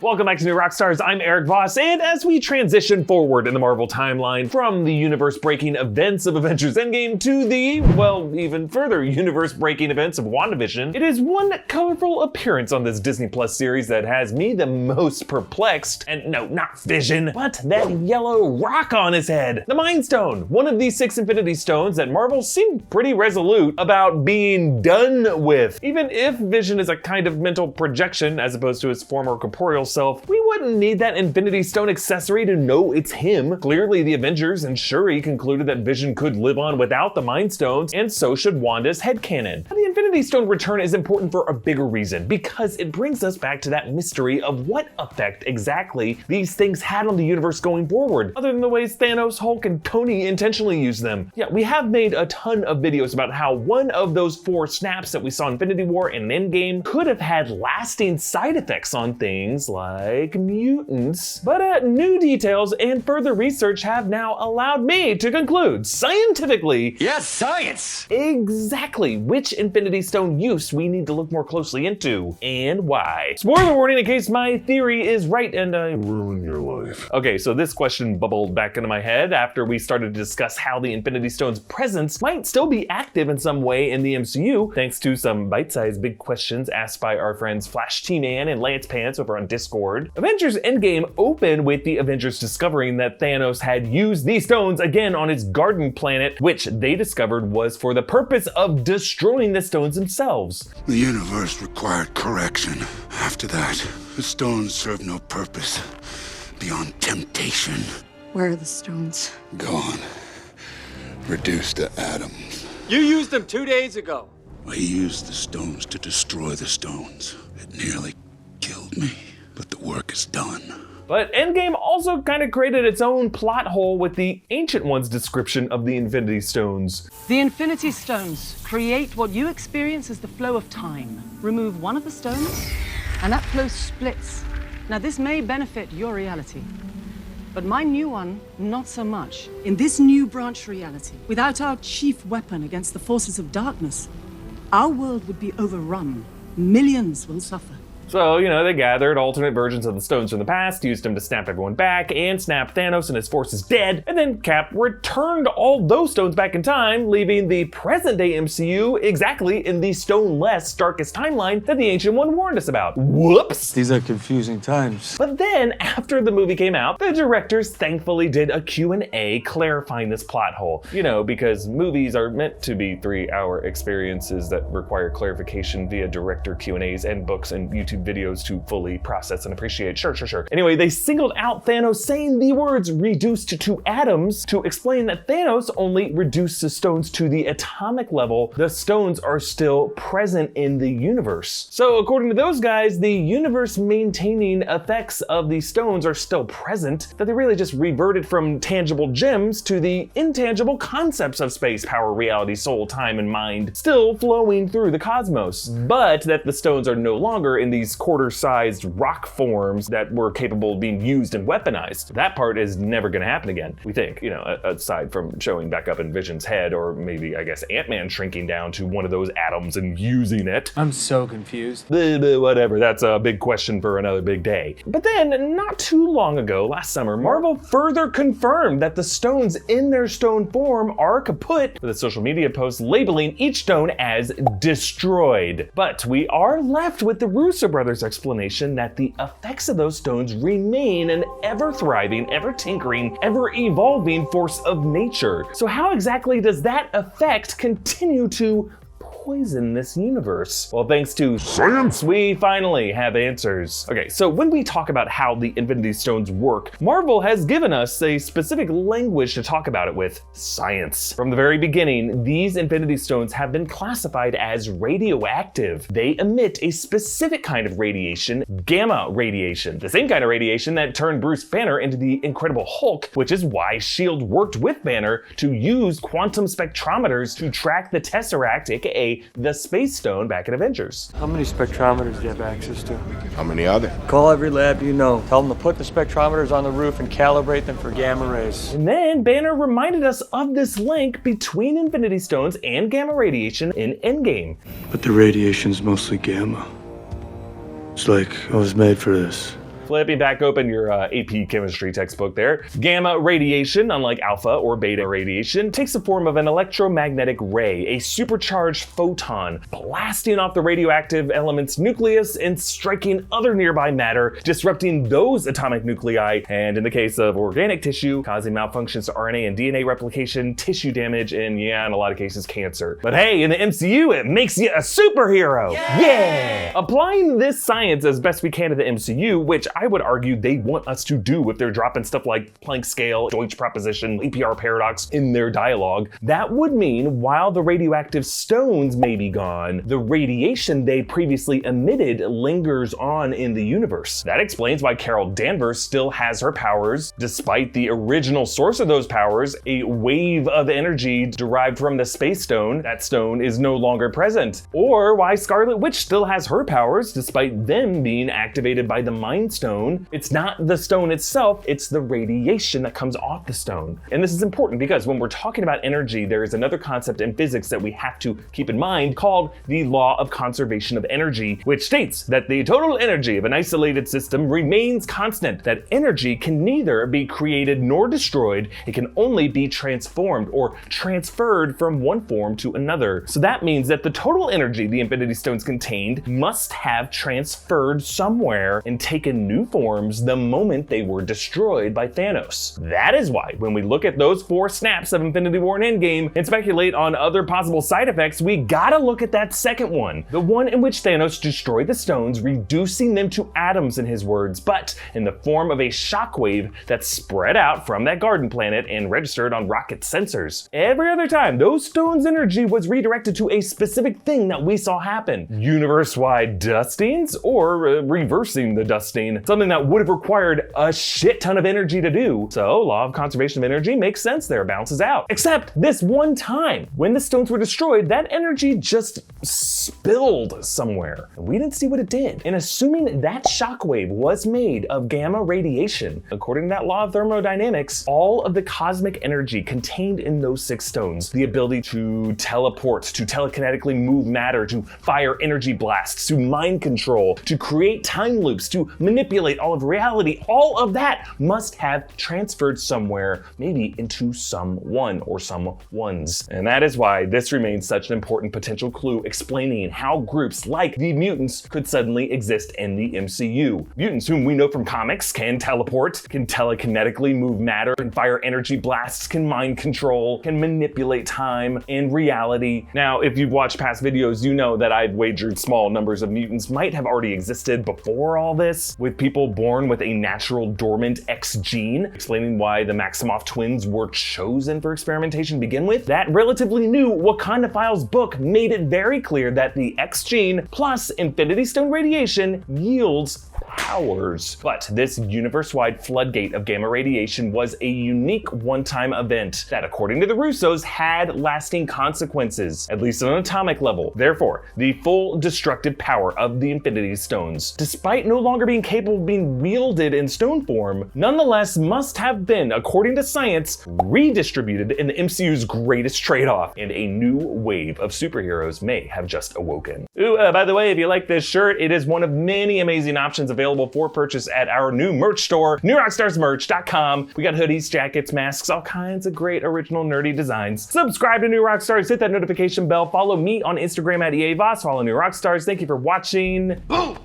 Welcome back to New Rockstars, I'm Erik Voss, and as we transition forward in the Marvel timeline from the universe-breaking events of Avengers Endgame to the, well, even further universe-breaking events of WandaVision, it is one colorful appearance on this Disney Plus series that has me the most perplexed, and no, not Vision, but that yellow rock on his head, the Mind Stone, one of these 6 Infinity Stones that Marvel seemed pretty resolute about being done with. Even if Vision is a kind of mental projection as opposed to his former corporeal self, we wouldn't need that Infinity Stone accessory to know it's him. Clearly the Avengers and Shuri concluded that Vision could live on without the Mind Stones, and so should Wanda's headcanon. The Infinity Stone return is important for a bigger reason, because it brings us back to that mystery of what effect exactly these things had on the universe going forward, other than the ways Thanos, Hulk, and Tony intentionally used them. Yeah, we have made a ton of videos about how one of those 4 snaps that we saw in Infinity War and Endgame could have had lasting side effects on things like mutants, but new details and further research have now allowed me to conclude scientifically, yes, science, exactly which Infinity Stone use we need to look more closely into and why. Spoiler warning in case my theory is right and I ruin your life. Okay, so this question bubbled back into my head after we started to discuss how the Infinity Stone's presence might still be active in some way in the MCU, thanks to some bite-sized big questions asked by our friends Flash T-Man and Lance Pants over on Discord. Avengers Endgame opened with the Avengers discovering that Thanos had used these stones again on his garden planet, which they discovered was for the purpose of destroying the stones themselves. The universe required correction. After that, the stones served no purpose beyond temptation. Where are the stones? Gone. Reduced to atoms. You used them 2 days ago. I used the stones to destroy the stones. It nearly killed me, but the work is done. But Endgame also kind of created its own plot hole with the Ancient One's description of the Infinity Stones. The Infinity Stones create what you experience as the flow of time. Remove one of the stones, and that flow splits. Now, this may benefit your reality, but my new one, not so much. In this new branch reality, without our chief weapon against the forces of darkness, our world would be overrun. Millions will suffer. So, they gathered alternate versions of the stones from the past, used them to snap everyone back, and snap Thanos and his forces dead, and then Cap returned all those stones back in time, leaving the present-day MCU exactly in the stone-less, darkest timeline that the Ancient One warned us about. Whoops! These are confusing times. But then, after the movie came out, the directors thankfully did a Q&A clarifying this plot hole. Because movies are meant to be 3-hour experiences that require clarification via director Q&As and books and YouTube videos to fully process and appreciate. Sure. Anyway, they singled out Thanos saying the words reduced to atoms to explain that Thanos only reduced the stones to the atomic level. The stones are still present in the universe. So according to those guys, the universe maintaining effects of these stones are still present, that they really just reverted from tangible gems to the intangible concepts of space, power, reality, soul, time, and mind still flowing through the cosmos, but that the stones are no longer in these quarter-sized rock forms that were capable of being used and weaponized. That part is never gonna happen again, we think, aside from showing back up in Vision's head, or maybe, I guess, Ant-Man shrinking down to one of those atoms and using it. I'm so confused. Whatever, that's a big question for another big day. But then, not too long ago, last summer, Marvel further confirmed that the stones in their stone form are kaput, with a social media post labeling each stone as destroyed. But we are left with the Russo brothers' explanation that the effects of those stones remain an ever-thriving, ever-tinkering, ever-evolving force of nature. So how exactly does that effect continue to poison this universe? Well, thanks to science, we finally have answers. Okay, so when we talk about how the Infinity Stones work, Marvel has given us a specific language to talk about it with: science. From the very beginning, these Infinity Stones have been classified as radioactive. They emit a specific kind of radiation, gamma radiation, the same kind of radiation that turned Bruce Banner into the Incredible Hulk, which is why S.H.I.E.L.D. worked with Banner to use quantum spectrometers to track the Tesseract, aka the Space Stone, back in Avengers. How many spectrometers do you have access to? How many are there? Call every lab you know. Tell them to put the spectrometers on the roof and calibrate them for gamma rays. And then Banner reminded us of this link between Infinity Stones and gamma radiation in Endgame. But the radiation's mostly gamma. It's like I was made for this. Flipping back open your AP chemistry textbook there. Gamma radiation, unlike alpha or beta radiation, takes the form of an electromagnetic ray, a supercharged photon, blasting off the radioactive element's nucleus and striking other nearby matter, disrupting those atomic nuclei, and in the case of organic tissue, causing malfunctions to RNA and DNA replication, tissue damage, and yeah, in a lot of cases, cancer. But hey, in the MCU, it makes you a superhero! Yeah! Applying this science as best we can to the MCU, which I would argue they want us to do if they're dropping stuff like Planck scale, Deutsch proposition, APR paradox in their dialogue, that would mean while the radioactive stones may be gone, the radiation they previously emitted lingers on in the universe. That explains why Carol Danvers still has her powers, despite the original source of those powers, a wave of energy derived from the space stone. That stone is no longer present. Or why Scarlet Witch still has her powers, despite them being activated by the Mind Stone. It's not the stone itself, it's the radiation that comes off the stone. And this is important because when we're talking about energy, there is another concept in physics that we have to keep in mind called the law of conservation of energy, which states that the total energy of an isolated system remains constant, that energy can neither be created nor destroyed, it can only be transformed or transferred from one form to another. So that means that the total energy the Infinity Stones contained must have transferred somewhere and taken new forms the moment they were destroyed by Thanos. That is why when we look at those 4 snaps of Infinity War and Endgame and speculate on other possible side effects, we gotta look at that second one, the one in which Thanos destroyed the stones, reducing them to atoms in his words, but in the form of a shockwave that spread out from that garden planet and registered on rocket sensors. Every other time, those stones' energy was redirected to a specific thing that we saw happen. Universe-wide dustings or reversing the dusting, something that would have required a shit ton of energy to do. So law of conservation of energy makes sense there, balances out. Except this one time, when the stones were destroyed, that energy just spilled somewhere. And we didn't see what it did. And assuming that shockwave was made of gamma radiation, according to that law of thermodynamics, all of the cosmic energy contained in those 6 stones, the ability to teleport, to telekinetically move matter, to fire energy blasts, to mind control, to create time loops, to manipulate all of reality, all of that must have transferred somewhere, maybe into someone or someones. And that is why this remains such an important potential clue explaining how groups like the mutants could suddenly exist in the MCU. Mutants whom we know from comics can teleport, can telekinetically move matter, can fire energy blasts, can mind control, can manipulate time and reality. Now, if you've watched past videos, you know that I've wagered small numbers of mutants might have already existed before all this, with people born with a natural dormant X gene, explaining why the Maximoff twins were chosen for experimentation to begin with. That relatively new Wakanda Files book made it very clear that the X gene plus Infinity Stone radiation yields powers. But this universe-wide floodgate of gamma radiation was a unique one-time event that, according to the Russos, had lasting consequences, at least on an atomic level. Therefore, the full destructive power of the Infinity Stones, despite no longer being capable of being wielded in stone form, nonetheless must have been, according to science, redistributed in the MCU's greatest trade-off, and a new wave of superheroes may have just awoken. Ooh, by the way, if you like this shirt, it is one of many amazing options available for purchase at our new merch store, newrockstarsmerch.com. We got hoodies, jackets, masks, all kinds of great original nerdy designs. Subscribe to New Rockstars, hit that notification bell, follow me on Instagram at Erik Voss, follow New Rockstars. Thank you for watching. Boom!